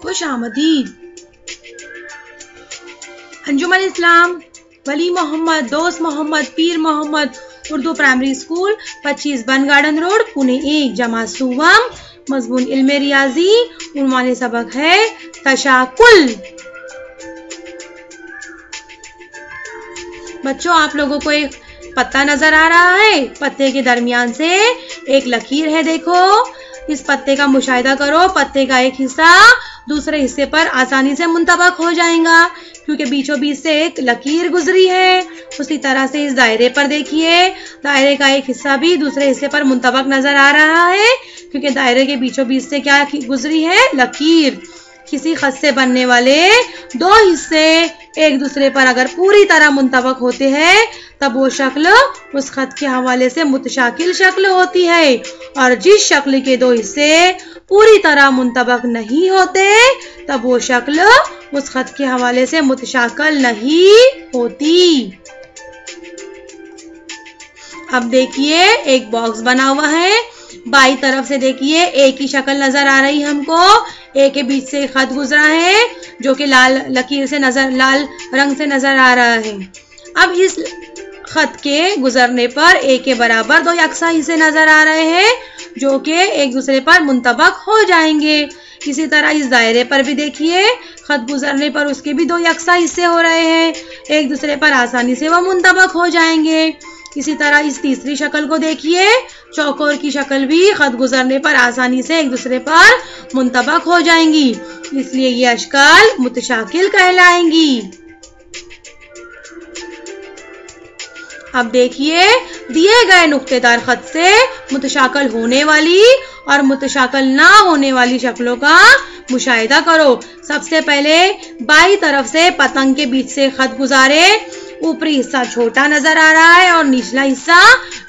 खुश आमदीद। अंजुमन इस्लाम, वली मोहम्मद, दोस्त मोहम्मद, पीर मोहम्मद उर्दू प्राइमरी स्कूल 25 बन गार्डन रोड, पुणे 1, जमात सुवम। मजमून इल्मे रियाजी। उन्वान सबक है तशाकुल। बच्चों, आप लोगों को एक पत्ता नजर आ रहा है। पत्ते के दरमियान से एक लकीर है। देखो, इस पत्ते का मुशाहिदा करो। पत्ते का एक हिस्सा दूसरे हिस्से पर आसानी से मुंतबक हो जाएगा क्योंकि बीचों बीच से एक लकीर गुजरी है। उसी तरह से इस दायरे पर देखिए, दायरे का एक हिस्सा भी दूसरे हिस्से पर मुंतबक नजर आ रहा है क्योंकि दायरे के बीचों बीच से क्या गुजरी है? लकीर। किसी खत से बनने वाले दो हिस्से एक दूसरे पर अगर पूरी तरह मुंतबक होते हैं तब वो शक्ल उस खत के हवाले से मुतशाकिल शक्ल होती है, और जिस शक्ल के दो हिस्से पूरी तरह मुंतबक नहीं होते तब वो शक्ल उस खत के हवाले से मुतशाकिल नहीं होती। अब देखिए, एक बॉक्स बना हुआ है। बाई तरफ से देखिए, ए की शक्ल नजर आ रही है हमको। ए के बीच से खत गुजरा है जो कि लाल लकीर से लाल रंग से नजर आ रहा है। अब इस खत के गुजरने पर ए के बराबर दो यकसा हिस्से नजर आ रहे हैं जो कि एक दूसरे पर मुंतबक हो जाएंगे। इसी तरह इस दायरे पर भी देखिए, खत गुजरने पर उसके भी दो यकसा हिस्से हो रहे हैं, एक दूसरे पर आसानी से वो मुंतबक हो जाएंगे। इसी तरह इस तीसरी शक्ल को देखिए, चौकोर की शक्ल भी खत गुजरने पर आसानी से एक दूसरे पर मुंतबक हो जाएंगी, इसलिए ये अशकाल मुतशाकिल कहलाएंगी। अब देखिए, दिए गए नुक्तेदार खत से मुतशाकिल होने वाली और मुतशाकिल ना होने वाली शक्लों का मुशाहिदा करो। सबसे पहले बाई तरफ से पतंग के बीच से खत गुजारे। ऊपरी हिस्सा छोटा नजर आ रहा है और निचला हिस्सा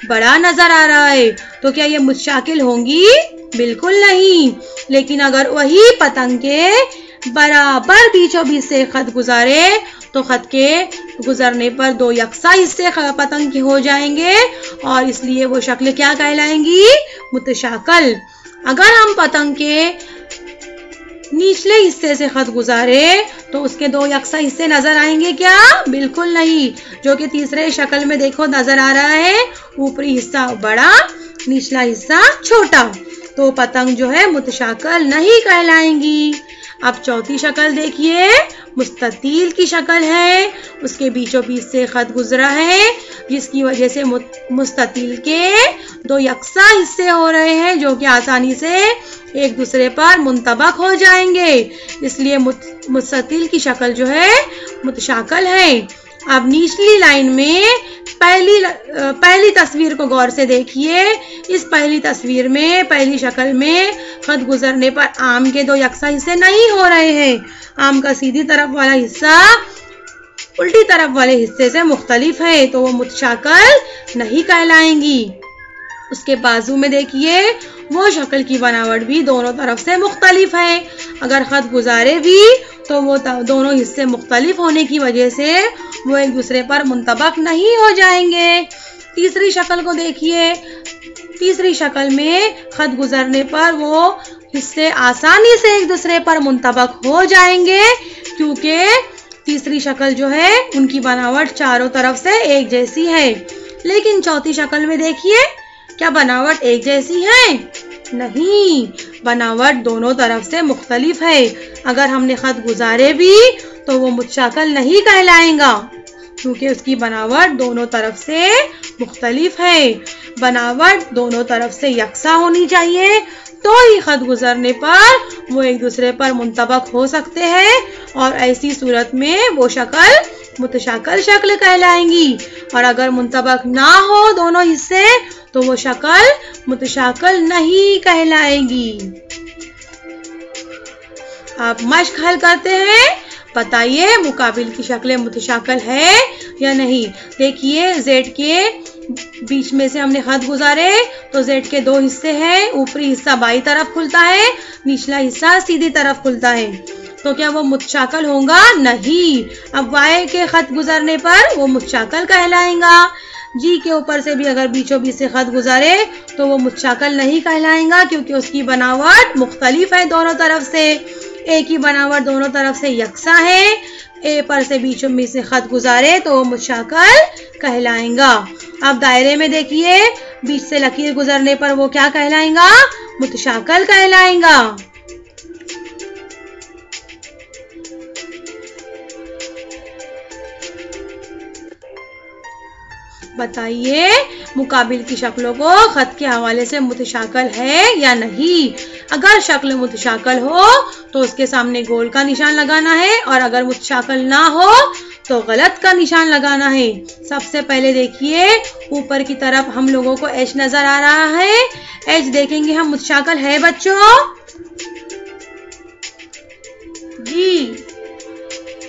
बड़ा नजर आ रहा है, तो क्या ये मुतशाकिल होंगी? बिल्कुल नहीं। लेकिन अगर वही पतंग के बराबर बीचों बीच से खत गुजारे तो खत के गुजरने पर दो यकसा हिस्से पतंग के हो जाएंगे और इसलिए वो शक्ल क्या कहलाएंगी? मुतशाकिल। अगर हम पतंग के निचले हिस्से से खत गुजारे तो उसके दो यकसा हिस्से नजर आएंगे क्या? बिल्कुल नहीं। जो कि तीसरे शक्ल में देखो नजर आ रहा है, ऊपरी हिस्सा बड़ा, निचला हिस्सा छोटा, तो पतंग जो है मुतशाकिल नहीं कहलाएंगी। अब चौथी शक्ल देखिए, मुस्ततील की शक्ल है। उसके बीचों बीच से खत गुजरा है जिसकी वजह से मुस्ततील के दो यकसा हिस्से हो रहे हैं जो कि आसानी से एक दूसरे पर मुंतबक हो जाएंगे, इसलिए मुस्ततील की शक्ल जो है मुतशाकिल है। अब निचली लाइन में पहली तस्वीर को गौर से देखिए। इस पहली तस्वीर में पहली शक्ल में खत गुजरने पर आम के दो यकसा हिस्से नहीं हो रहे हैं। आम का सीधी तरफ वाला हिस्सा उल्टी तरफ वाले हिस्से से मुख्तलिफ है, तो वो मुतशाकिल नहीं कहलाएंगी। उसके बाजू में देखिए, वो शक्ल की बनावट भी दोनों तरफ से मुख्तलिफ है। अगर खत गुजारे भी तो वो दोनों हिस्से मुख्तलिफ होने की वजह से वो एक दूसरे पर मुंतबक नहीं हो जाएंगे। तीसरी शक्ल को देखिए। तीसरी शक्ल में खत गुजरने पर वो हिस्से आसानी से एक दूसरे पर मुंतबक हो जाएंगे क्योंकि तीसरी शक्ल जो है उनकी बनावट चारों तरफ से एक जैसी है। लेकिन चौथी शक्ल में देखिए, क्या बनावट एक जैसी है? नहीं, बनावट दोनों तरफ से मुख्तलिफ है। अगर हमने खत गुजारे भी तो वो मुतशाकिल नहीं कहलाएगा क्योंकि उसकी बनावट दोनों तरफ से मुख्तलिफ है। बनावट दोनों तरफ से यकसा होनी चाहिए तो ही खत गुजरने पर वो एक दूसरे पर मुंतबक हो सकते हैं और ऐसी सूरत में वो शक्ल मुतशाकिल शक्ल कहलाएंगी। और अगर मुंतबक ना हो दोनों हिस्से तो वो शक्ल मुतशाकिल नहीं कहलाएगी। आप मश्क हल करते हैं। बताइए, मुकाबिल की शक्लें मुतशाकिल है या नहीं? देखिए, जेड के बीच में से हमने खत गुजारे तो जेड के दो हिस्से हैं। ऊपरी हिस्सा बाई तरफ खुलता है, निचला हिस्सा सीधी तरफ खुलता है, तो क्या वो मुतशाकिल होगा? नहीं। अब वाई के खत गुजरने पर वो मुतशाकिल कहलाएगा। जी के ऊपर से भी अगर बीचों बीच से खत गुजारे तो वो मुतशाकिल नहीं कहलाएगा क्योंकि उसकी बनावट मुख्तलिफ है दोनों तरफ से। ए की बनावट दोनों तरफ से यकसा है, ए पर से बीचों बीच से खत गुजारे तो वो मुतशाकल कहलाएगा। अब दायरे में देखिए, बीच से लकीर गुजरने पर वो क्या कहलाएगा? मुतशाकल कहलाएगा। बताइए मुकाबिल की शक्लों को खत के हवाले से मुतशाकल है या नहीं। अगर शक्ल मुतशाकल हो तो उसके सामने गोल का निशान लगाना है, और अगर मुतशाकल ना हो तो गलत का निशान लगाना है। सबसे पहले देखिए, ऊपर की तरफ हम लोगों को एच नजर आ रहा है। एच देखेंगे हम मुतशाकल है बच्चों जी।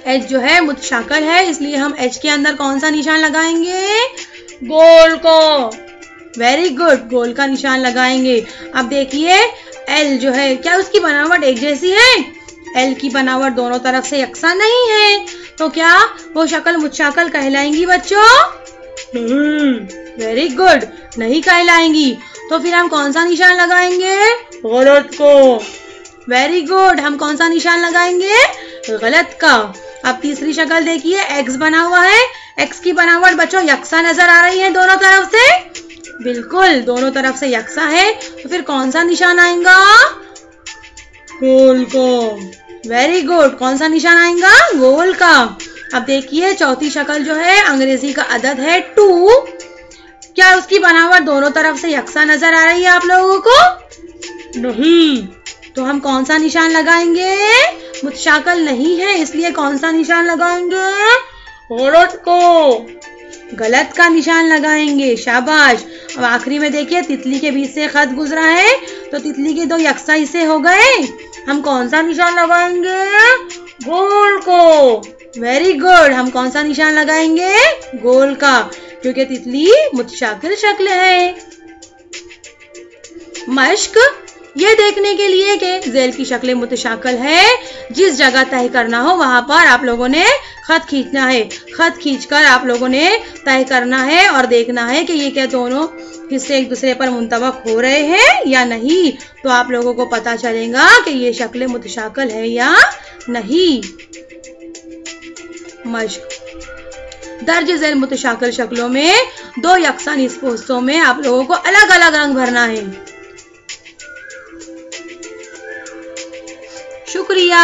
एच जो है मुतशाकल है, इसलिए हम एच के अंदर कौन सा निशान लगाएंगे? गोल को। वेरी गुड, गोल का निशान लगाएंगे। अब देखिए एल जो है, क्या उसकी बनावट एक जैसी है? एल की बनावट दोनों तरफ से यकसा नहीं है, तो क्या वो शक्ल मुतशाकल कहलाएंगी बच्चों? वेरी गुड, नहीं कहलाएंगी। तो फिर हम कौन सा निशान लगाएंगे? गलत को। वेरी गुड, हम कौन सा निशान लगाएंगे? गलत का। अब तीसरी शक्ल देखिए, एक्स बना हुआ है। एक्स की बनावट बच्चों यकसा नजर आ रही है दोनों तरफ से? बिल्कुल, दोनों तरफ से यकसा है, तो फिर कौन सा निशान आएगा? गोल को। वेरी गुड, कौन सा निशान आएगा? गोल का। अब देखिए चौथी शक्ल जो है, अंग्रेजी का अदद है 2। क्या उसकी बनावट दोनों तरफ से यकसा नजर आ रही है आप लोगों को? नहीं, तो हम कौन सा निशान लगाएंगे? मुतशाकल नहीं है, इसलिए कौन सा निशान लगाएंगे? गलत को। गलत का निशान लगाएंगे, शाबाश। अब आखिरी में देखिए, तितली के बीच से खत गुजरा है, तो तितली के 2 यकसा हिस्से हो गए, हम कौन सा निशान लगाएंगे? गोल को। वेरी गुड, हम कौन सा निशान लगाएंगे? गोल का, क्योंकि तितली मुतशाकिल शक्ल है। मश्क, ये देखने के लिए कि ज़ेल की शक्लें मुतशाकल है, जिस जगह तय करना हो वहां पर आप लोगों ने खत खींचना है। खत खींचकर आप लोगों ने तय करना है और देखना है कि ये क्या दोनों हिस्से एक दूसरे पर मुंतबक हो रहे हैं या नहीं, तो आप लोगों को पता चलेगा कि ये शक्लें मुतशाकल है या नहीं। मश्क, दर्ज ज़ेल मुतशाकल शक्लों में 2 यकसा निस्फ़ हिस्सों में आप लोगों को अलग अलग रंग भरना है। शुक्रिया।